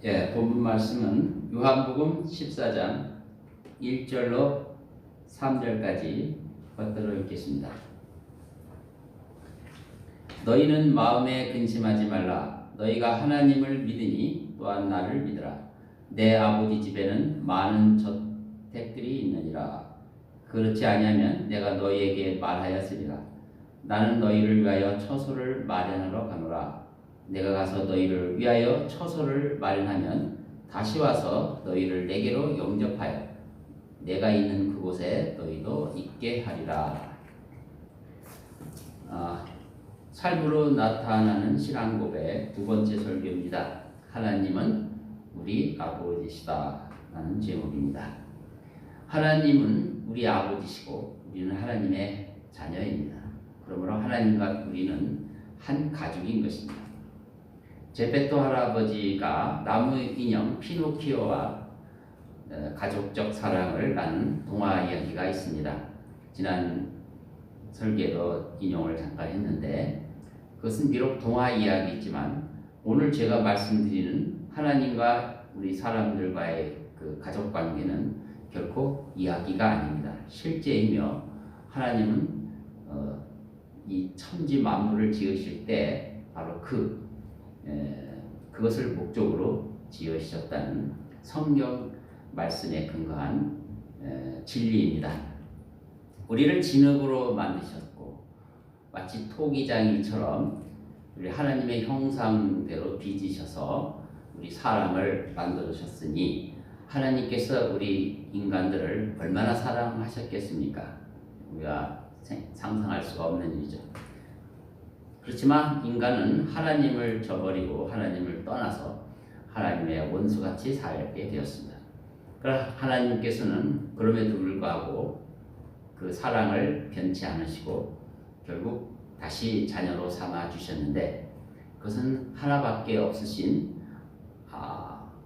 본문 말씀은 요한복음 14장 1절로 3절까지 받들어 읽겠습니다. 너희는 마음에 근심하지 말라. 너희가 하나님을 믿으니 또한 나를 믿으라. 내 아버지 집에는 많은 저택들이 있느니라. 그렇지 아니하면 내가 너희에게 말하였으리라. 나는 너희를 위하여 처소를 마련하러 가노라. 내가 가서 너희를 위하여 처소를 마련하면 다시 와서 너희를 내게로 영접하여 내가 있는 그곳에 너희도 있게 하리라. 삶으로 나타나는 신앙 고백 두 번째 설교입니다. 하나님은 우리 아버지시다 라는 제목입니다. 하나님은 우리 아버지시고 우리는 하나님의 자녀입니다. 그러므로 하나님과 우리는 한 가족인 것입니다. 제페토 할아버지가 나무 인형 피노키오와 가족적 사랑을 나눈 동화 이야기가 있습니다. 지난 설계도 인용을 잠깐 했는데 그것은 비록 동화 이야기이지만 오늘 제가 말씀드리는 하나님과 우리 사람들과의 그 가족 관계는 결코 이야기가 아닙니다. 실제이며 하나님은 이 천지 만물을 지으실 때 바로 그것을 목적으로 지으셨다는 성경 말씀에 근거한 진리입니다. 우리를 진흙으로 만드셨고 마치 토기장이처럼 우리 하나님의 형상대로 빚으셔서 우리 사람을 만들으셨으니 하나님께서 우리 인간들을 얼마나 사랑하셨겠습니까? 우리가 상상할 수가 없는 일이죠. 그렇지만 인간은 하나님을 저버리고 하나님을 떠나서 하나님의 원수같이 살게 되었습니다. 그러나 하나님께서는 그럼에도 불구하고 그 사랑을 변치 않으시고 결국 다시 자녀로 삼아 주셨는데 그것은 하나밖에 없으신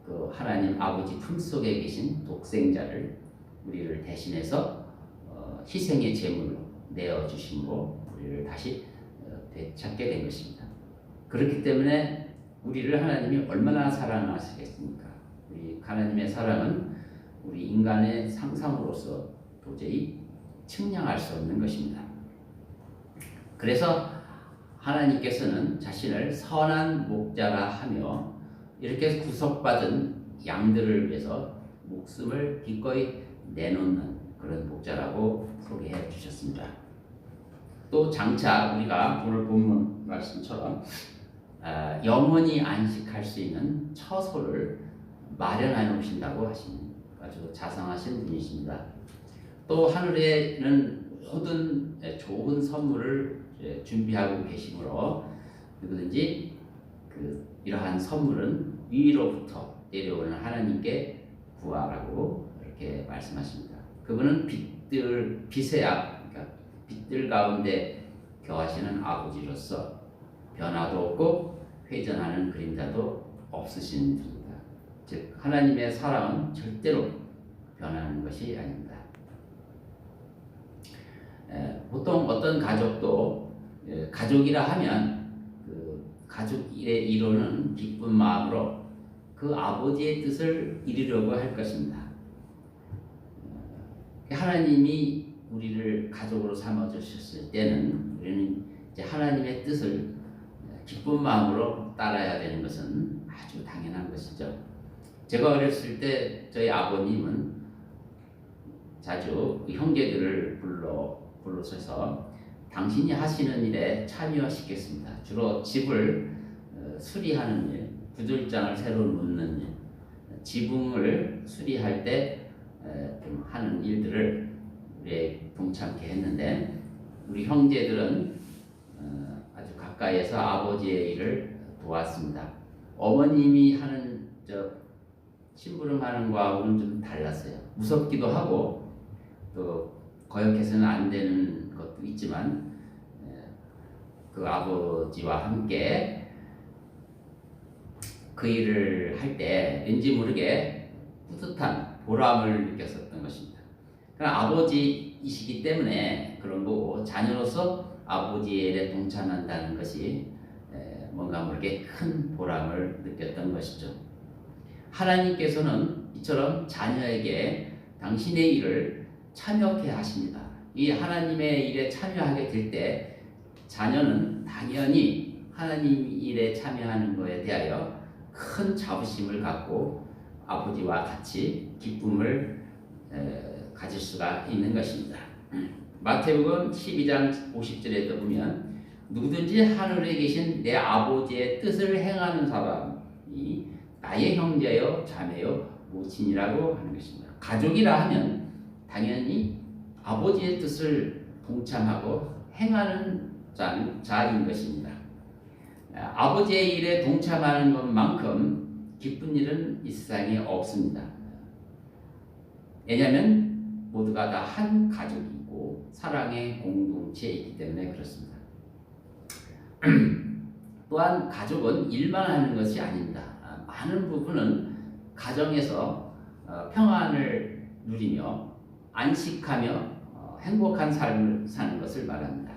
그 하나님 아버지 품속에 계신 독생자를 우리를 대신해서 희생의 제물로 내어주심으로 우리를 다시 되찾게 된 것입니다. 그렇기 때문에 우리를 하나님이 얼마나 사랑하시겠습니까? 우리 하나님의 사랑은 우리 인간의 상상으로서 도저히 측량할 수 없는 것입니다. 그래서 하나님께서는 자신을 선한 목자라 하며 이렇게 구속받은 양들을 위해서 목숨을 기꺼이 내놓는 그런 목자라고 소개해 주셨습니다. 또 장차 우리가 오늘 본문 말씀처럼 영원히 안식할 수 있는 처소를 마련해 놓으신다고 하시는 아주 자상하신 분이십니다. 또 하늘에는 모든 좋은 선물을 준비하고 계시므로 누구든지 이러한 선물은 위로부터 내려오는 하나님께 구하라고 이렇게 말씀하십니다. 그분은 빛들 가운데 거하시는 아버지로서 변화도 없고 회전하는 그림자도 없으신 분입니다. 즉 하나님의 사랑은 절대로 변하는 것이 아닙니다. 보통 어떤 가족도 가족이라 하면 그 가족 일에 이루는 기쁜 마음으로 그 아버지의 뜻을 이루려고 할 것입니다. 하나님이 우리를 가족으로 삼아주셨을 때는 우리는 이제 하나님의 뜻을 기쁜 마음으로 따라야 되는 것은 아주 당연한 것이죠. 제가 어렸을 때 저희 아버님은 자주 형제들을 불러서서 당신이 하시는 일에 참여시켰습니다. 주로 집을 수리하는 일, 구들장을 새로 놓는 일, 지붕을 수리할 때 하는 일들을 우리에 동참케 했는데 우리 형제들은 아주 가까이에서 아버지의 일을 도왔습니다. 어머님이 하는 심부름하는 거하고는 좀 달랐어요. 무섭기도 하고 또 거역해서는 안 되는 것도 있지만 그 아버지와 함께 그 일을 할 때 왠지 모르게 뿌듯한 보람을 느꼈었던 것입니다. 그러나 아버지이시기 때문에 그런 거고 자녀로서 아버지의 일에 동참한다는 것이 뭔가 모르게 큰 보람을 느꼈던 것이죠. 하나님께서는 이처럼 자녀에게 당신의 일을 참여케 하십니다. 이 하나님의 일에 참여하게 될 때 자녀는 당연히 하나님 일에 참여하는 것에 대하여 큰 자부심을 갖고 아버지와 같이 기쁨을 가질 수가 있는 것입니다. 마태복음 12장 50절에 보면 누구든지 하늘에 계신 내 아버지의 뜻을 행하는 사람이 나의 형제요 자매요 모친이라고 하는 것입니다. 가족이라 하면 당연히 아버지의 뜻을 동참하고 행하는 자인 것입니다. 아버지의 일에 동참하는 것만큼 기쁜 일은 이 세상에 없습니다. 왜냐하면 모두가 다 한 가족이고 사랑의 공동체이기 때문에 그렇습니다. 또한 가족은 일만 하는 것이 아닙니다. 많은 부분은 가정에서 평안을 누리며 안식하며 행복한 삶을 사는 것을 말합니다.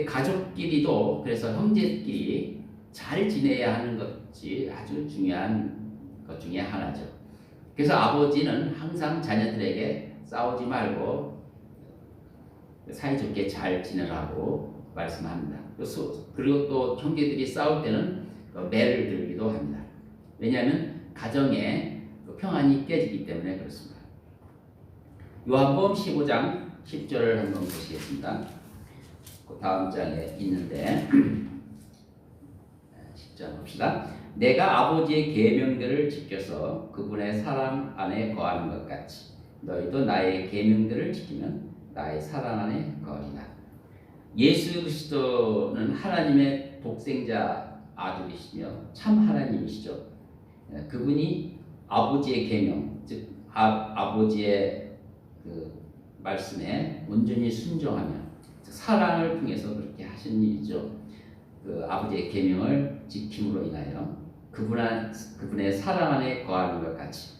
가족끼리도 그래서 형제끼리 잘 지내야 하는 것이 아주 중요한 것 중에 하나죠. 그래서 아버지는 항상 자녀들에게 싸우지 말고 사이좋게 잘 지내라고 말씀합니다. 그리고 또 형제들이 싸울 때는 매를 들기도 합니다. 왜냐하면 가정에 평안이 깨지기 때문에 그렇습니다. 요한복음 15장 10절을 한번 보시겠습니다. 그 다음 장에 있는데 10장 봅시다. 내가 아버지의 계명들을 지켜서 그분의 사랑 안에 거하는 것 같이 너희도 나의 계명들을 지키면 나의 사랑 안에 거하리라. 예수 그리스도는 하나님의 독생자 아들이시며 참 하나님이시죠. 그분이 아버지의 계명, 즉 아버지의 그 말씀에 온전히 순종하며 사랑을 통해서 그렇게 하신 일이죠. 그 아버지의 계명을 지킴으로 인하여 그분의 사랑 안에 거하는 것 같이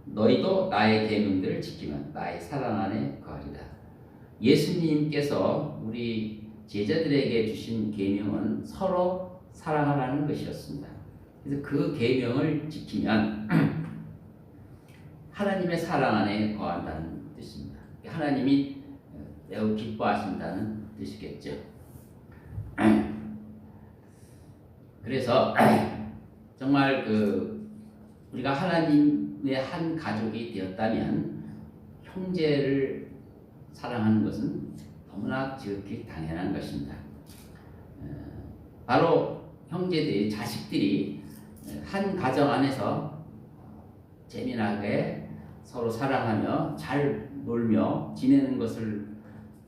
너희도 나의 계명들을 지키면 나의 사랑 안에 거하리라. 예수님께서 우리 제자들에게 주신 계명은 서로 사랑하라는 것이었습니다. 그래서 그 계명을 지키면 하나님의 사랑 안에 거한다는 뜻입니다. 하나님이 매우 기뻐하신다는 뜻이겠죠. 그래서 정말 우리가 하나님의 한 가족이 되었다면 형제를 사랑하는 것은 너무나 지극히 당연한 것입니다. 바로 형제들이, 자식들이 한 가정 안에서 재미나게 서로 사랑하며 잘 놀며 지내는 것을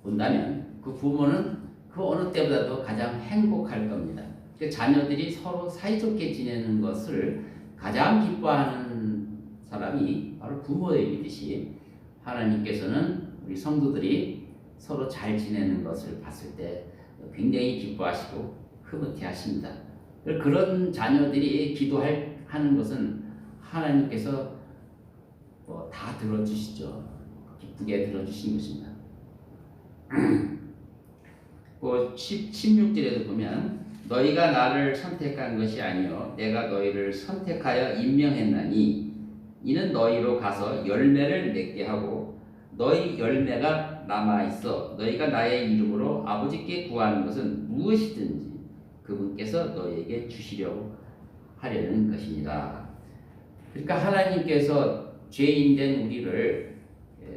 본다면 그 부모는 그 어느 때보다도 가장 행복할 겁니다. 그 자녀들이 서로 사이좋게 지내는 것을 가장 기뻐하는 사람이 바로 부모이듯이 하나님께서는 우리 성도들이 서로 잘 지내는 것을 봤을 때 굉장히 기뻐하시고 흐뭇해 하십니다. 그런 자녀들이 기도하는 것은 하나님께서 다 들어주시죠. 기쁘게 들어주신 것입니다. 16절에도 보면 너희가 나를 선택한 것이 아니요 내가 너희를 선택하여 임명했나니 이는 너희로 가서 열매를 맺게 하고 너희 열매가 남아있어 너희가 나의 이름으로 아버지께 구하는 것은 무엇이든지 그분께서 너희에게 주시려고 하려는 것이니라. 그러니까 하나님께서 죄인된 우리를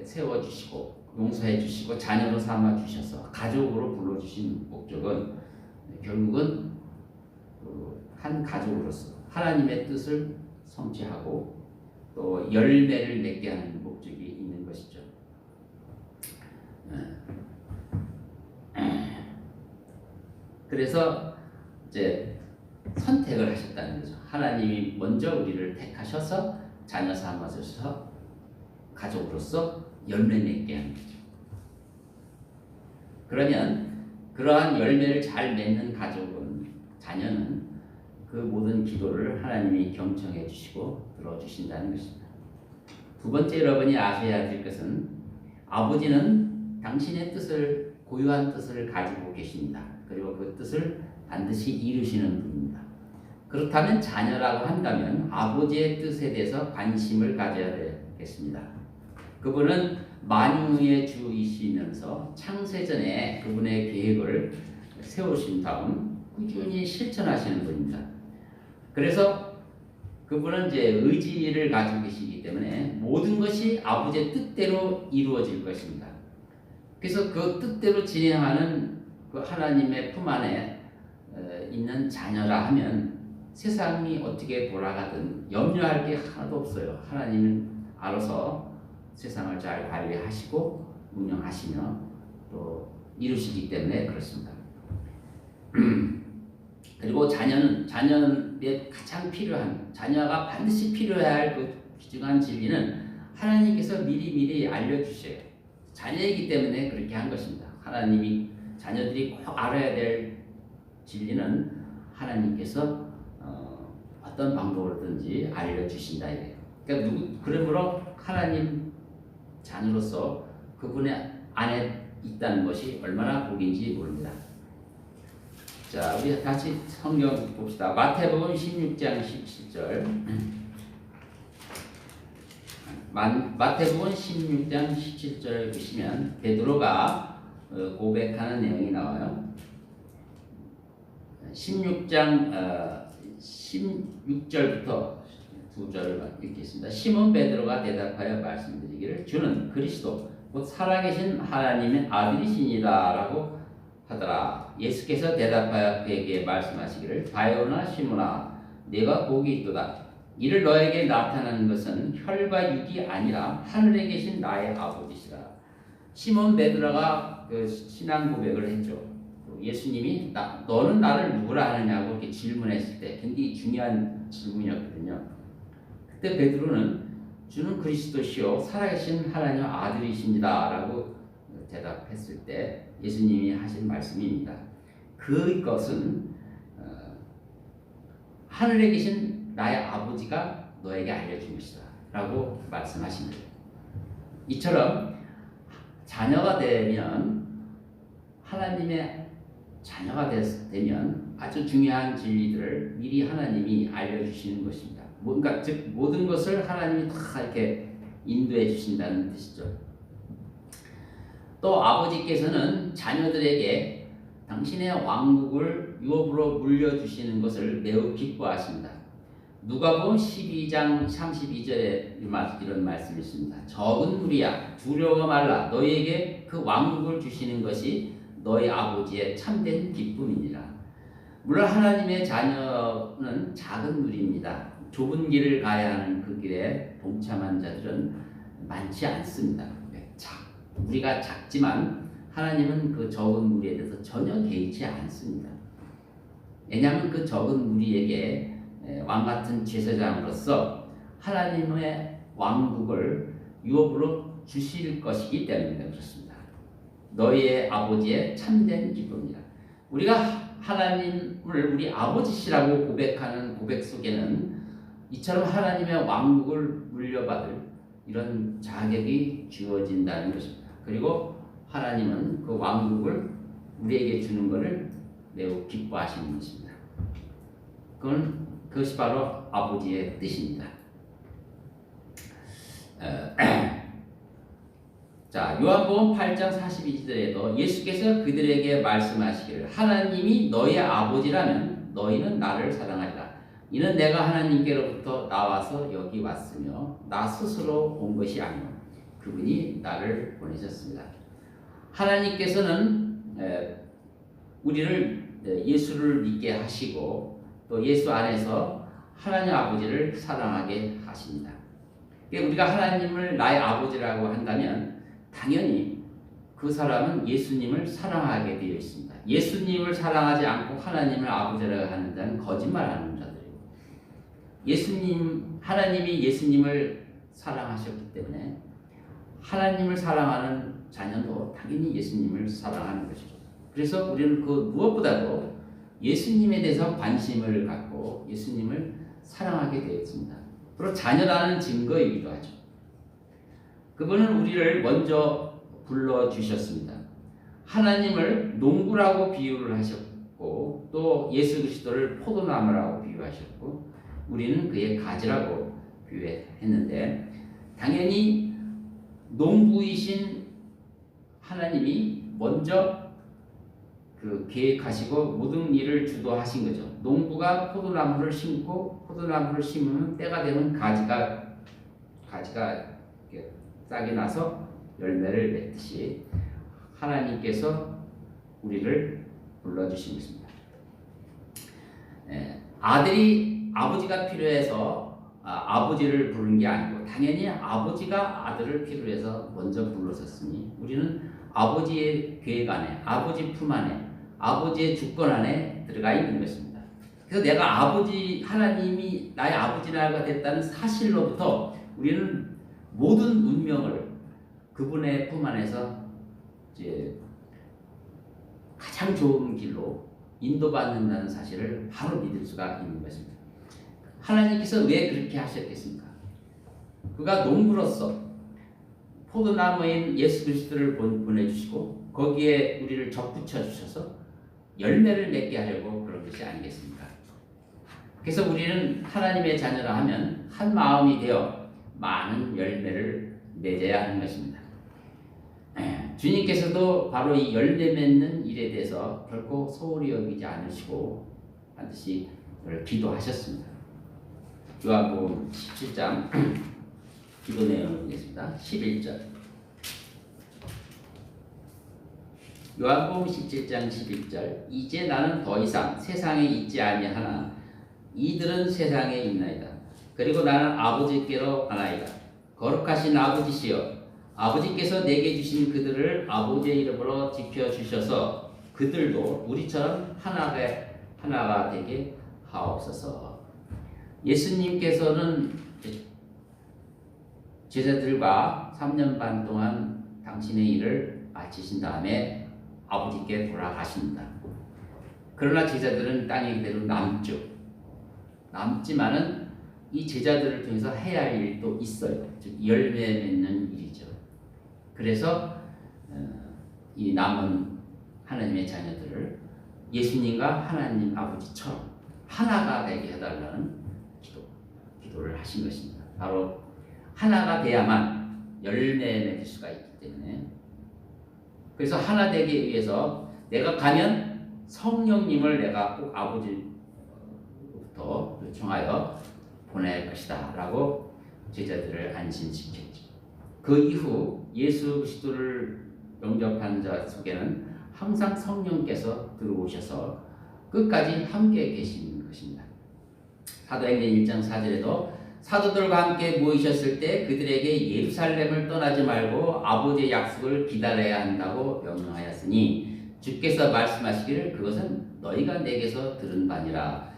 세워주시고 용서해주시고 자녀로 삼아주셔서 가족으로 불러주신 목적은 결국은 한 가족으로서 하나님의 뜻을 성취하고 또 열매를 맺게 하는 목적이 있는 것이죠. 그래서 이제 선택을 하셨다는 거죠. 하나님이 먼저 우리를 택하셔서 자녀 삼아주셔서 가족으로서 열매 맺게 하는 거죠. 그러면 그러한 열매를 잘 맺는 가족은 자녀는 그 모든 기도를 하나님이 경청해 주시고 들어주신다는 것입니다. 두 번째 여러분이 아셔야 될 것은 아버지는 당신의 뜻을 고유한 뜻을 가지고 계십니다. 그리고 그 뜻을 반드시 이루시는 분입니다. 그렇다면 자녀라고 한다면 아버지의 뜻에 대해서 관심을 가져야 되겠습니다. 그분은 만유의 주이시면서 창세전에 그분의 계획을 세우신 다음 꾸준히 실천하시는 분입니다. 그래서 그분은 이제 의지를 가지고 계시기 때문에 모든 것이 아버지의 뜻대로 이루어질 것입니다. 그래서 그 뜻대로 진행하는 그 하나님의 품 안에 있는 자녀라 하면 세상이 어떻게 돌아가든 염려할 게 하나도 없어요. 하나님은 알아서 세상을 잘 관리하시고 운영하시며 또 이루시기 때문에 그렇습니다. 그리고 자녀의 가장 필요한, 자녀가 반드시 필요해야 할 그 귀중한 진리는 하나님께서 미리 알려주셔요. 자녀이기 때문에 그렇게 한 것입니다. 하나님이 자녀들이 꼭 알아야 될 진리는 하나님께서 어떤 방법으로든지 알려주신다 이래요. 그러니까 그러므로 하나님 자녀로서 그분의 안에 있다는 것이 얼마나 복인지 모릅니다. 자, 우리 같이 성경 봅시다. 마태복음 16장 17절. 마태복음 16장 17절 보시면 베드로가 고백하는 내용이 나와요. 16장 16절부터 2절을 읽겠습니다. 시몬 베드로가 대답하여 말씀드리기를 주는 그리스도 곧 살아계신 하나님의 아들이시니라 라고 하더라. 예수께서 대답하여 그에게 말씀하시기를 바요나 시몬아 내가 복이 있도다. 이를 너에게 나타나는 것은 혈과 육이 아니라 하늘에 계신 나의 아버지시라. 시몬 베드로가 그 신앙 고백을 했죠. 예수님이 너는 나를 누구라 하느냐고 이렇게 질문했을 때 굉장히 중요한 질문이었거든요. 그때 베드로는 주는 그리스도시요 살아계신 하나님 아들이십니다 라고 대답했을 때 예수님이 하신 말씀입니다. 그것은 하늘에 계신 나의 아버지가 너에게 알려준 것이다 라고 말씀하신 거예요. 이처럼 자녀가 되면 하나님의 자녀가 되면 아주 중요한 진리들을 미리 하나님이 알려주시는 것입니다. 뭔가 즉 모든 것을 하나님이 다 이렇게 인도해 주신다는 뜻이죠. 또 아버지께서는 자녀들에게 당신의 왕국을 유업으로 물려주시는 것을 매우 기뻐하십니다. 누가복음 12장 32절에 이런 말씀이 있습니다. 적은 무리야 두려워 말라 너희에게 그 왕국을 주시는 것이 너희 아버지의 참된 기쁨이니라. 물론 하나님의 자녀는 작은 무리입니다. 좁은 길을 가야 하는 그 길에 동참한 자들은 많지 않습니다. 우리가 작지만 하나님은 그 적은 무리에 대해서 전혀 개의치 않습니다. 왜냐하면 그 적은 무리에게 왕같은 제사장으로서 하나님의 왕국을 유업으로 주실 것이기 때문에 그렇습니다. 너희의 아버지의 참된 기쁨이다. 우리가 하나님을 우리 아버지시라고 고백하는 고백 속에는 이처럼 하나님의 왕국을 물려받을 이런 자격이 주어진다는 것입니다. 그리고 하나님은 그 왕국을 우리에게 주는 것을 매우 기뻐하시는 것입니다. 그것이 바로 아버지의 뜻입니다. 자, 요한복음 8장 42절에도 예수께서 그들에게 말씀하시기를 하나님이 너희의 아버지라면 너희는 나를 사랑하리라. 이는 내가 하나님께로부터 나와서 여기 왔으며 나 스스로 온 것이 아니오 그분이 나를 보내셨습니다. 하나님께서는 우리를 예수를 믿게 하시고 또 예수 안에서 하나님 아버지를 사랑하게 하십니다. 우리가 하나님을 나의 아버지라고 한다면 당연히 그 사람은 예수님을 사랑하게 되어 있습니다. 예수님을 사랑하지 않고 하나님을 아버지라고 하는 자는 거짓말하는 자들이고, 하나님이 예수님을 사랑하셨기 때문에 하나님을 사랑하는 자녀도 당연히 예수님을 사랑하는 것이죠. 그래서 우리는 그 무엇보다도 예수님에 대해서 관심을 갖고 예수님을 사랑하게 되었습니다. 그리고 자녀라는 증거이기도 하죠. 그분은 우리를 먼저 불러주셨습니다. 하나님을 농구라고 비유를 하셨고 또 예수 그리스도를 포도나무라고 비유하셨습니다. 비유하셨고 우리는 그의 가지라고 비유했는데 당연히 농부이신 하나님이 먼저 그 계획하시고 모든 일을 주도하신 거죠. 농부가 포도나무를 심고 포도나무를 심으면 때가 되면 가지가 이렇게 싹이 나서 열매를 맺듯이 하나님께서 우리를 불러주신 것입니다. 아버지가 필요해서 아버지를 부른 게 아니고 당연히 아버지가 아들을 필요로 해서 먼저 불러섰으니 우리는 아버지의 계획 안에 아버지 품 안에 아버지의 주권 안에 들어가 있는 것입니다. 그래서 내가 하나님이 나의 아버지가 됐다는 사실로부터 우리는 모든 운명을 그분의 품 안에서 이제 가장 좋은 길로 인도받는다는 사실을 바로 믿을 수가 있는 것입니다. 하나님께서 왜 그렇게 하셨겠습니까? 그가 농부로서 포도나무인 예수 그리스도를 보내주시고 거기에 우리를 접붙여 주셔서 열매를 맺게 하려고 그런 것이 아니겠습니까? 그래서 우리는 하나님의 자녀라 하면 한 마음이 되어 많은 열매를 맺어야 하는 것입니다. 주님께서도 바로 이 열매 맺는 일에 대해서 결코 소홀히 여기지 않으시고 반드시 기도하셨습니다. 요한복음 17장 기도 내용을 보겠습니다. 11절 요한복음 17장 11절 이제 나는 더 이상 세상에 있지 아니하나 이들은 세상에 있나이다. 그리고 나는 아버지께로 가나이다. 거룩하신 아버지시여 아버지께서 내게 주신 그들을 아버지의 이름으로 지켜주셔서 그들도 우리처럼 하나가 되게 하옵소서. 예수님께서는 제자들과 3년 반 동안 당신의 일을 마치신 다음에 아버지께 돌아가십니다. 그러나 제자들은 땅에 그대로 남지만은 이 제자들을 통해서 해야 할 일도 있어요. 즉 열매 맺는 일이죠. 그래서 이 남은 하나님의 자녀들을 예수님과 하나님 아버지처럼 하나가 되게 해달라는 기도를 하신 것입니다. 바로 하나가 돼야만 열매 맺을 수가 있기 때문에 그래서 하나 되기 위해서 내가 가면 성령님을 내가 꼭 아버지부터 요청하여 보낼 것이다 라고 제자들을 안심시켰죠. 그 이후 예수 그리스도를 영접하는 자 속에는 항상 성령께서 들어오셔서 끝까지 함께 계시는 것입니다. 사도행전 1장 4절에도 사도들과 함께 모이셨을 때 그들에게 예루살렘을 떠나지 말고 아버지의 약속을 기다려야 한다고 명령하였으니 주께서 말씀하시기를 그것은 너희가 내게서 들은 바니라.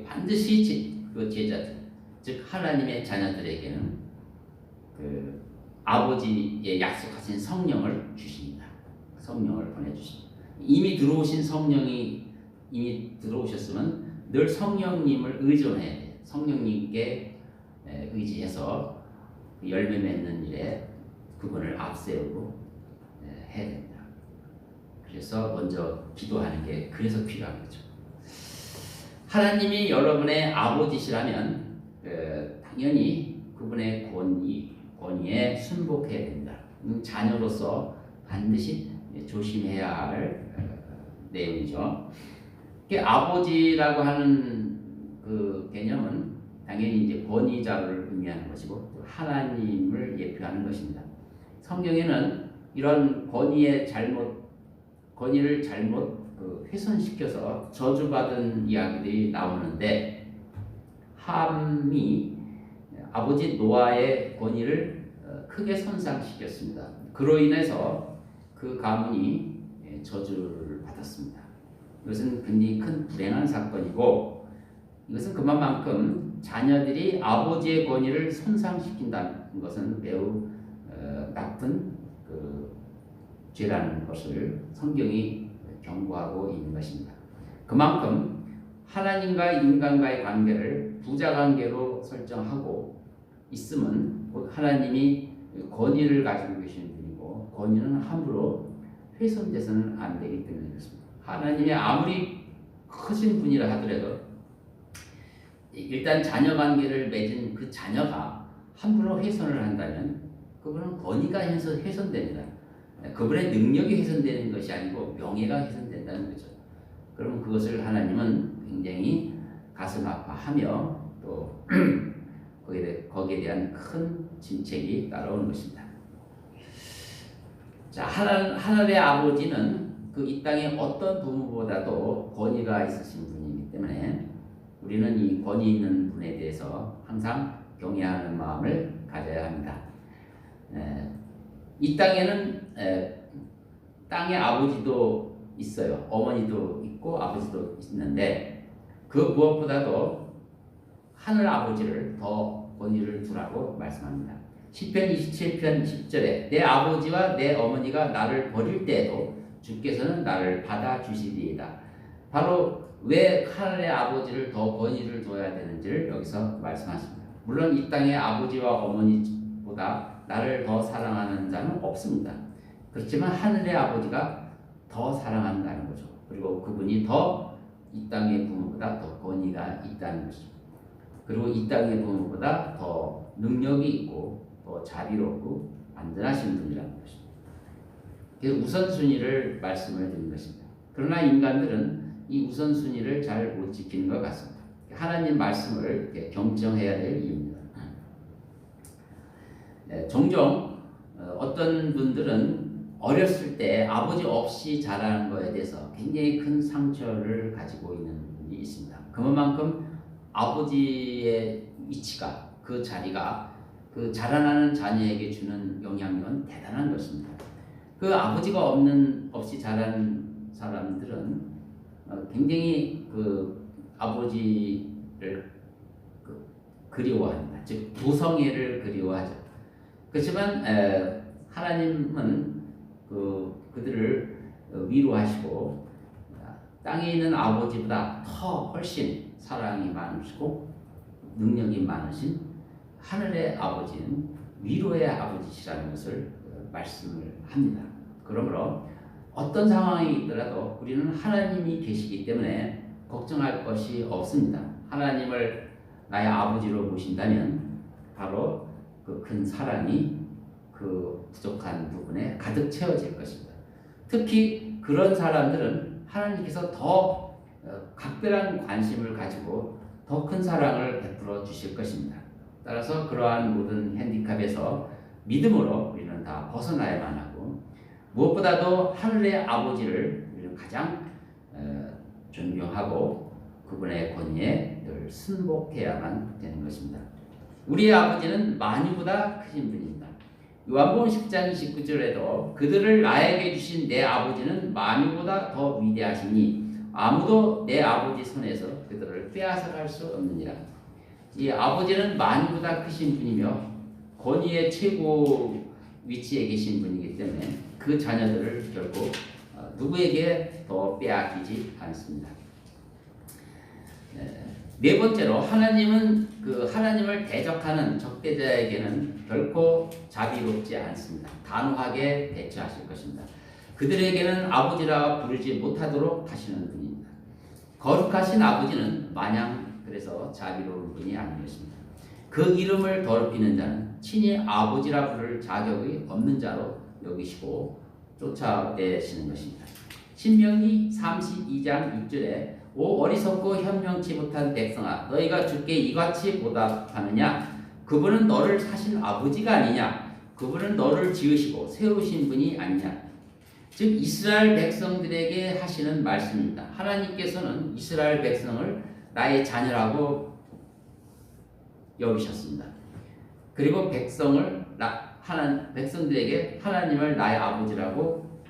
반드시 그 제자들 즉 하나님의 자녀들에게는 그 아버지의 약속하신 성령을 주십니다. 성령을 보내주십니다. 이미 들어오신 성령이 이미 들어오셨으면 늘 성령님을 의존해야 돼요. 성령님께 의지해서 열매 맺는 일에 그분을 앞세우고 해야 됩니다. 그래서 먼저 기도하는 게 그래서 필요한 거죠. 하나님이 여러분의 아버지시라면 당연히 그분의 권위에 순복해야 됩니다. 자녀로서 반드시 조심해야 할 내용이죠. 아버지라고 하는 그 개념은 당연히 이제 권위자를 의미하는 것이고 하나님을 예표하는 것입니다. 성경에는 이런 권위를 잘못 훼손시켜서 저주받은 이야기들이 나오는데 함이 아버지 노아의 권위를 크게 손상시켰습니다. 그로 인해서 그 가문이 저주를 받았습니다. 이것은 굉장히 큰 불행한 사건이고 이것은 그만큼 자녀들이 아버지의 권위를 손상시킨다는 것은 매우 나쁜 죄라는 것을 성경이 경고하고 있는 것입니다. 그만큼 하나님과 인간과의 관계를 부자관계로 설정하고 있으면 곧 하나님이 권위를 가지고 계시는 분이고 권위는 함부로 훼손돼서는 안 되기 때문에 그렇습니다. 하나님이 아무리 크신 분이라 하더라도 일단 자녀 관계를 맺은 그 자녀가 함부로 훼손을 한다면 그분은 권위가 훼손됩니다. 그분의 능력이 훼손되는 것이 아니고 명예가 훼손된다는 거죠. 그러면 그것을 하나님은 굉장히 가슴 아파하며 또 거기에 대한 큰 진책이 따라오는 것입니다. 자, 하늘의 아버지는 그 이 땅의 어떤 부모보다도 권위가 있으신 분이기 때문에 우리는 이 권위 있는 분에 대해서 항상 경외하는 마음을 가져야 합니다. 이 땅에는 땅의 아버지도 있어요. 어머니도 있고 아버지도 있는데 그 무엇보다도 하늘 아버지를 더 권위를 두라고 말씀합니다. 시편 27편 10절에 내 아버지와 내 어머니가 나를 버릴 때에도 주께서는 나를 받아주시리이다. 바로 왜 하늘의 아버지를 더 권위를 둬야 되는지를 여기서 말씀하십니다. 물론 이 땅의 아버지와 어머니보다 나를 더 사랑하는 자는 없습니다. 그렇지만 하늘의 아버지가 더 사랑한다는 거죠. 그리고 그분이 더 이 땅의 부모보다 더 권위가 있다는 것이죠. 그리고 이 땅의 부모보다 더 능력이 있고 더 자비롭고 안전하신 분이라는 것입니다. 그래서 우선순위를 말씀을 드린 것입니다. 그러나 인간들은 이 우선순위를 잘 못 지키는 것 같습니다. 하나님 말씀을 경청해야 될 이유입니다. 종종 어떤 분들은 어렸을 때 아버지 없이 자라는 것에 대해서 굉장히 큰 상처를 가지고 있는 분이 있습니다. 그만큼 아버지의 위치가 그 자리가 그 자라나는 자녀에게 주는 영향력은 대단한 것입니다. 그 아버지가 없이 자라는 사람들은 굉장히 그 아버지를 그리워합니다. 즉 부성애를 그리워하죠. 그렇지만 하나님은 그들을 위로하시고 땅에 있는 아버지보다 더 훨씬 사랑이 많으시고 능력이 많으신 하늘의 아버지는 위로의 아버지시라는 것을 말씀을 합니다. 그러므로 어떤 상황이 있더라도 우리는 하나님이 계시기 때문에 걱정할 것이 없습니다. 하나님을 나의 아버지로 모신다면 바로 그 큰 사랑이 그 부족한 부분에 가득 채워질 것입니다. 특히 그런 사람들은 하나님께서 더 각별한 관심을 가지고 더 큰 사랑을 베풀어 주실 것입니다. 따라서 그러한 모든 핸디캡에서 믿음으로 우리는 다 벗어나야만 하고 무엇보다도 하늘의 아버지를 우리는 가장 존경하고 그분의 권위에 늘 순복해야만 되는 것입니다. 우리의 아버지는 만유보다 크신 분입니다. 요한복음 10장 29절에도 그들을 나에게 주신 내 아버지는 만유보다 더 위대하시니 아무도 내 아버지 손에서 그들을 빼앗아갈 수 없느니라. 이 아버지는 만유보다 크신 분이며 권위의 최고 위치에 계신 분이기 때문에 그 자녀들을 결국 누구에게 더 빼앗기지 않습니다. 네 번째로 하나님은 그 하나님을 대적하는 적대자에게는 결코 자비롭지 않습니다. 단호하게 대처하실 것입니다. 그들에게는 아버지라 부르지 못하도록 하시는 분입니다. 거룩하신 아버지는 마냥 그래서 자비로운 분이 아닌 것입니다. 그 이름을 더럽히는 자는 친히 아버지라 부를 자격이 없는 자로 여기시고 쫓아내시는 것입니다. 신명기 32장 6절에 오 어리석고 현명치 못한 백성아 너희가 주께 이같이 보답하느냐 그분은 너를 사신 아버지가 아니냐 그분은 너를 지으시고 세우신 분이 아니냐. 즉 이스라엘 백성들에게 하시는 말씀입니다. 하나님께서는 이스라엘 백성을 나의 자녀라고 여기셨습니다. 그리고 백성들에게 하나님을 나의 아버지라고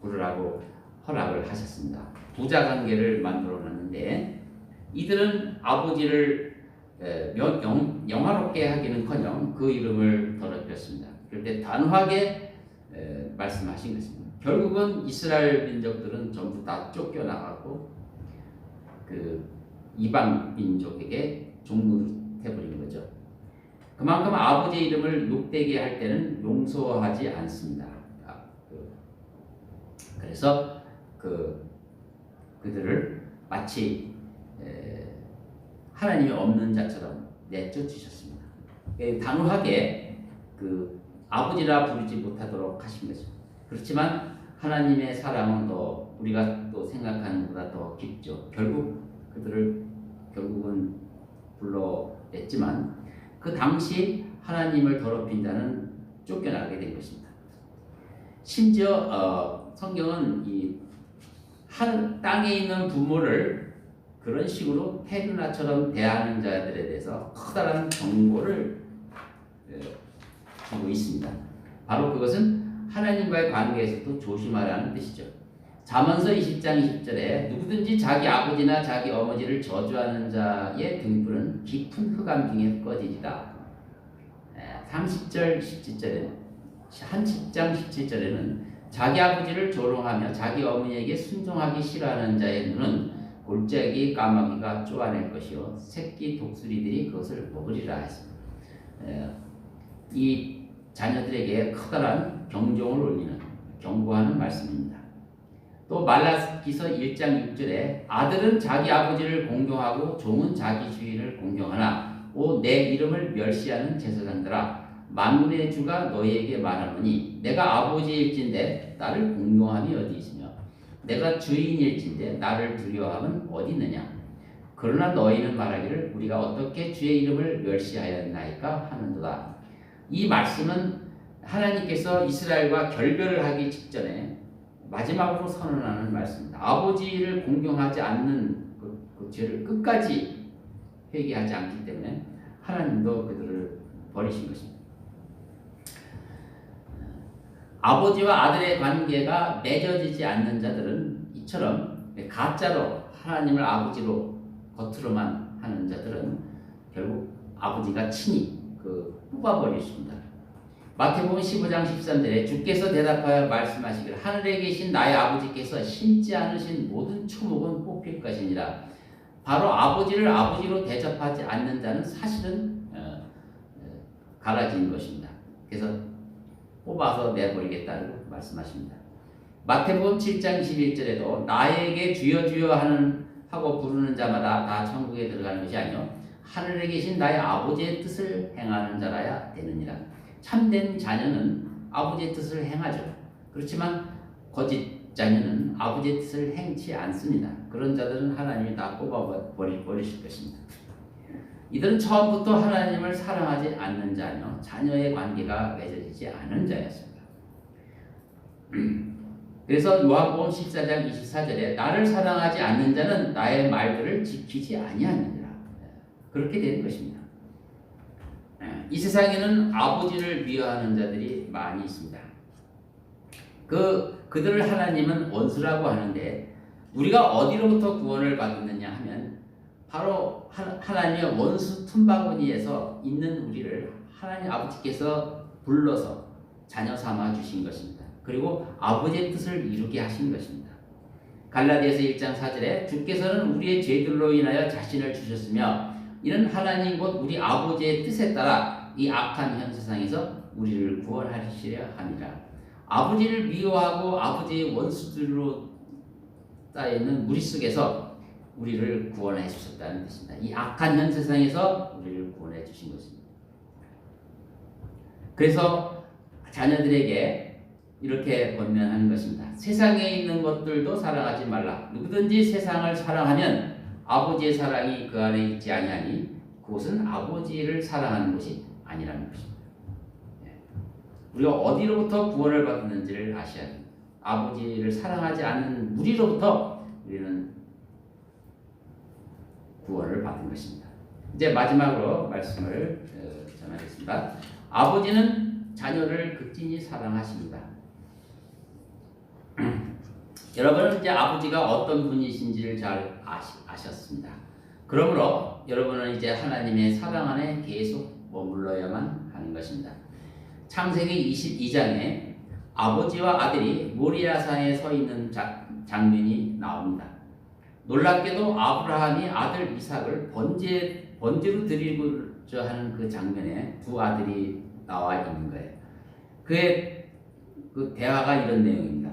부르라고 허락을 하셨습니다. 부자 관계를 만들어 놨는데 이들은 아버지를 영화롭게 하기는커녕 그 이름을 더럽혔습니다. 그럴 때 단호하게 말씀하신 것입니다. 결국은 이스라엘 민족들은 전부 다 쫓겨나가고 그 이방 민족에게 종노릇해버린 거죠. 그만큼 아버지의 이름을 욕되게 할 때는 용서하지 않습니다. 그래서 그들을 마치 하나님이 없는 자처럼 내쫓으셨습니다. 단호하게 그 아버지라 부르지 못하도록 하신 거죠. 그렇지만 하나님의 사랑은 더 우리가 또 생각하는 것보다 더 깊죠. 결국은 불러냈지만 그 당시 하나님을 더럽힌 자는 쫓겨나게 된 것입니다. 심지어 성경은 이 땅에 있는 부모를 그런 식으로 페르나처럼 대하는 자들에 대해서 커다란 경고를 주고 있습니다. 바로 그것은 하나님과의 관계에서도 조심하라는 뜻이죠. 잠언서 20장 20절에 누구든지 자기 아버지나 자기 어머니를 저주하는 자의 등불은 깊은 흑암 중에 꺼지리라. 30절 17절에는 한 10장 17절에는 자기 아버지를 조롱하며 자기 어머니에게 순종하기 싫어하는 자의 눈은 골짜기 까마귀가 쪼아낼 것이요 새끼 독수리들이 그것을 먹으리라 했습니다. 이 자녀들에게 커다란 경종을 경고하는 말씀입니다. 또 말라기서 1장 6절에 아들은 자기 아버지를 공경하고 종은 자기 주인을 공경하나 오 내 이름을 멸시하는 제사장들아 만군의 주가 너희에게 말하노니 내가 아버지일진데 나를 공경함이 어디 있으며 내가 주인일진데 나를 두려워함은 어디 있느냐. 그러나 너희는 말하기를 우리가 어떻게 주의 이름을 멸시하였나이까 하는도다. 이 말씀은 하나님께서 이스라엘과 결별을 하기 직전에 마지막으로 선언하는 말씀입니다. 아버지를 공경하지 않는 그 죄를 끝까지 회개하지 않기 때문에 하나님도 그들을 버리신 것입니다. 아버지와 아들의 관계가 맺어지지 않는 자들은 이처럼 가짜로 하나님을 아버지로 겉으로만 하는 자들은 결국 아버지가 친히 뽑아버리십니다. 마태복음 15장 13절에 주께서 대답하여 말씀하시기를 하늘에 계신 나의 아버지께서 심지 않으신 모든 초목은 뽑힐 것이니라. 바로 아버지를 아버지로 대접하지 않는 자는 사실은 갈라진 것입니다. 그래서 뽑아서 내버리겠다고 말씀하십니다. 마태복음 7장 21절에도 나에게 주여 주여 하고 부르는 자마다 다 천국에 들어가는 것이 아니요 하늘에 계신 나의 아버지의 뜻을 행하는 자라야 되느니라. 참된 자녀는 아버지의 뜻을 행하죠. 그렇지만 거짓 자녀는 아버지의 뜻을 행치 않습니다. 그런 자들은 하나님이 다 뽑아버리실 것입니다. 이들은 처음부터 하나님을 사랑하지 않는 자녀, 자녀의 관계가 맺어지지 않은 자였습니다. 그래서 요한복음 14장 24절에 나를 사랑하지 않는 자는 나의 말들을 지키지 아니하느니라. 그렇게 되는 것입니다. 이 세상에는 아버지를 미워하는 자들이 많이 있습니다. 그들을 하나님은 원수라고 하는데 우리가 어디로부터 구원을 받느냐 하면 바로 하나님의 원수 틈바구니에서 있는 우리를 하나님 아버지께서 불러서 자녀 삼아 주신 것입니다. 그리고 아버지의 뜻을 이루게 하신 것입니다. 갈라디아서 1장 4절에 주께서는 우리의 죄들로 인하여 자신을 주셨으며 이는 하나님 곧 우리 아버지의 뜻에 따라 이 악한 현 세상에서 우리를 구원하시려 함이라. 아버지를 미워하고 아버지의 원수들로 쌓여있는 무리 속에서 우리를 구원해 주셨다는 뜻입니다. 이 악한 현 세상에서 우리를 구원해 주신 것입니다. 그래서 자녀들에게 이렇게 권면하는 것입니다. 세상에 있는 것들도 사랑하지 말라. 누구든지 세상을 사랑하면 아버지의 사랑이 그 안에 있지 아니하니 그것은 아버지를 사랑하는 것이 아니라는 것입니다. 우리가 어디로부터 구원을 받았는지를 아셔야 됩니다. 아버지를 사랑하지 않는 무리로부터 우리는 구원을 받은 것입니다. 이제 마지막으로 말씀을 전하겠습니다. 아버지는 자녀를 극진히 사랑하십니다. 여러분은 이제 아버지가 어떤 분이신지를 잘 아셨습니다. 그러므로 여러분은 이제 하나님의 사랑 안에 계속 머물러야만 하는 것입니다. 창세기 22장에 아버지와 아들이 모리아산에 서 있는 장면이 나옵니다. 놀랍게도 아브라함이 아들 이삭을 번제로 드리고자 하는 그 장면에 두 아들이 나와 있는 거예요. 그의 그 대화가 이런 내용입니다.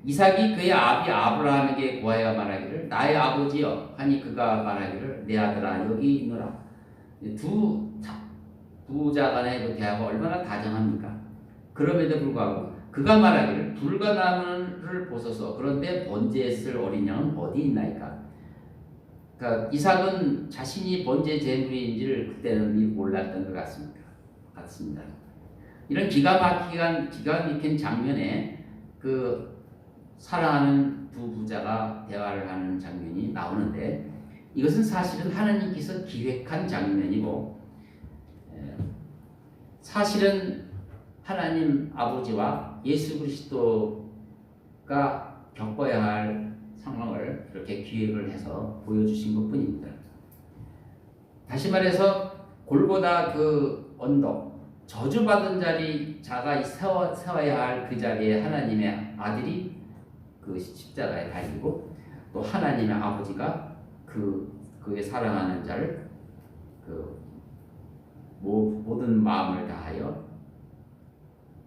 이삭이 그의 아비 아브라함에게 구하여 말하기를 나의 아버지여 하니 그가 말하기를 내 아들아 여기 있노라. 부자 간의 그 대화가 얼마나 다정합니까? 그럼에도 불구하고 그가 말하기를 불과 나무를 보소서 그런데 번제에 쓸 어린 양은 어디 있나이까? 그러니까 이삭은 자신이 번제 제물인지를 그때는 몰랐던 것 같습니다. 이런 기가 막힌 장면에 그 사랑하는 두 부자가 대화를 하는 장면이 나오는데 이것은 사실은 하나님께서 기획한 장면이고 사실은 하나님 아버지와 예수 그리스도가 겪어야 할 상황을 이렇게 기획을 해서 보여주신 것뿐입니다. 다시 말해서 골고다 그 언덕 저주받은 자가 세워야 할 그 자리에 하나님의 아들이 그 십자가에 달리고 또 하나님의 아버지가 그의 사랑하는 자를 그 모든 마음을 다하여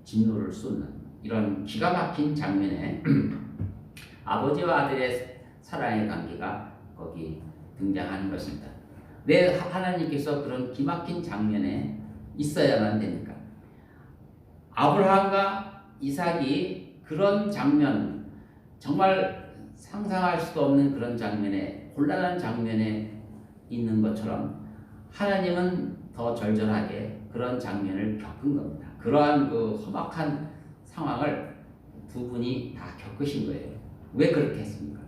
진노를 쏟는 이런 기가 막힌 장면에 아버지와 아들의 사랑의 관계가 거기 등장하는 것입니다. 왜 하나님께서 그런 기막힌 장면에 있어야만 됩니까? 아브라함과 이삭이 그런 장면, 정말 상상할 수도 없는 그런 장면에, 곤란한 장면에 있는 것처럼 하나님은 더 절절하게 그런 장면을 겪은 겁니다. 그러한 그 험악한 상황을 두 분이 다 겪으신 거예요. 왜 그렇게 했습니까?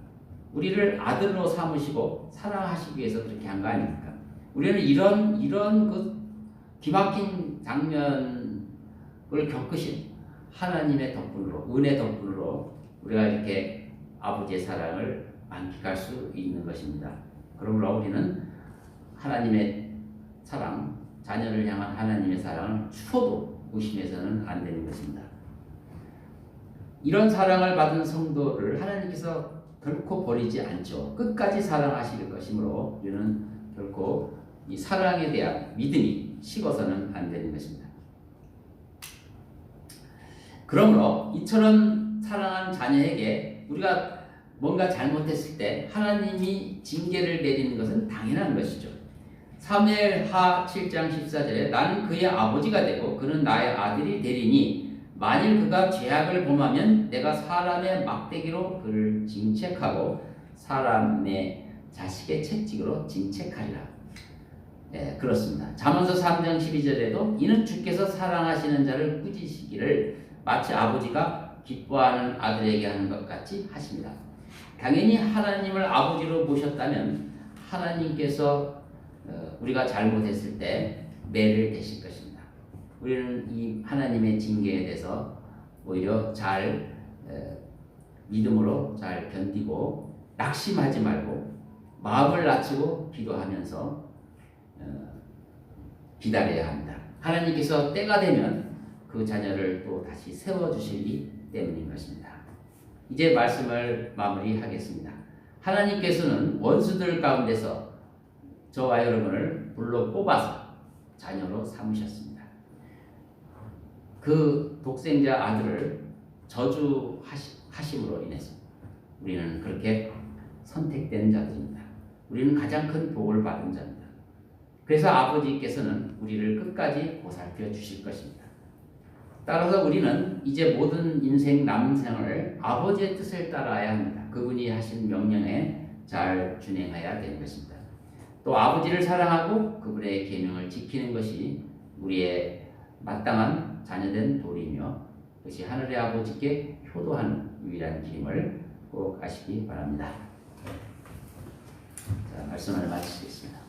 우리를 아들로 삼으시고 사랑하시기 위해서 그렇게 한 거 아닙니까? 우리는 이런 그 기막힌 장면을 겪으신 하나님의 덕분으로, 은혜 덕분으로 우리가 이렇게 아버지의 사랑을 만끽할 수 있는 것입니다. 그러므로 우리는 하나님의 사랑, 자녀를 향한 하나님의 사랑을 추워도 무심해서는 안 되는 것입니다. 이런 사랑을 받은 성도를 하나님께서 결코 버리지 않죠. 끝까지 사랑하실 것이므로 우리는 결코 이 사랑에 대한 믿음이 식어서는 안 되는 것입니다. 그러므로 이처럼 사랑한 자녀에게 우리가 뭔가 잘못했을 때 하나님이 징계를 내리는 것은 당연한 것이죠. 사무엘하 7장 14절에 나는 그의 아버지가 되고 그는 나의 아들이 되리니 만일 그가 죄악을 범하면 내가 사람의 막대기로 그를 징책하고 사람의 자식의 채찍으로 징책하리라. 그렇습니다. 잠언서 3장 12절에도 이는 주께서 사랑하시는 자를 꾸짖으시기를 마치 아버지가 기뻐하는 아들에게 하는 것 같이 하십니다. 당연히 하나님을 아버지로 모셨다면 하나님께서 우리가 잘못했을 때 매를 대실 것입니다. 우리는 이 하나님의 징계에 대해서 오히려 잘 믿음으로 잘 견디고 낙심하지 말고 마음을 낮추고 기도하면서 기다려야 합니다. 하나님께서 때가 되면 그 자녀를 또 다시 세워주시기 때문인 것입니다. 이제 말씀을 마무리하겠습니다. 하나님께서는 원수들 가운데서 저와 여러분을 불러 뽑아서 자녀로 삼으셨습니다. 그 독생자 아들을 저주하심으로 인해서 우리는 그렇게 선택된 자들입니다. 우리는 가장 큰 복을 받은 자입니다. 그래서 아버지께서는 우리를 끝까지 보살펴 주실 것입니다. 따라서 우리는 이제 모든 인생 남생을 아버지의 뜻을 따라야 합니다. 그분이 하신 명령에 잘 준행해야 되는 것입니다. 또 아버지를 사랑하고 그분의 계명을 지키는 것이 우리의 마땅한 자녀된 도리이며 그것이 하늘의 아버지께 효도하는 유일한 길임을 꼭 아시기 바랍니다. 자, 말씀을 마치겠습니다.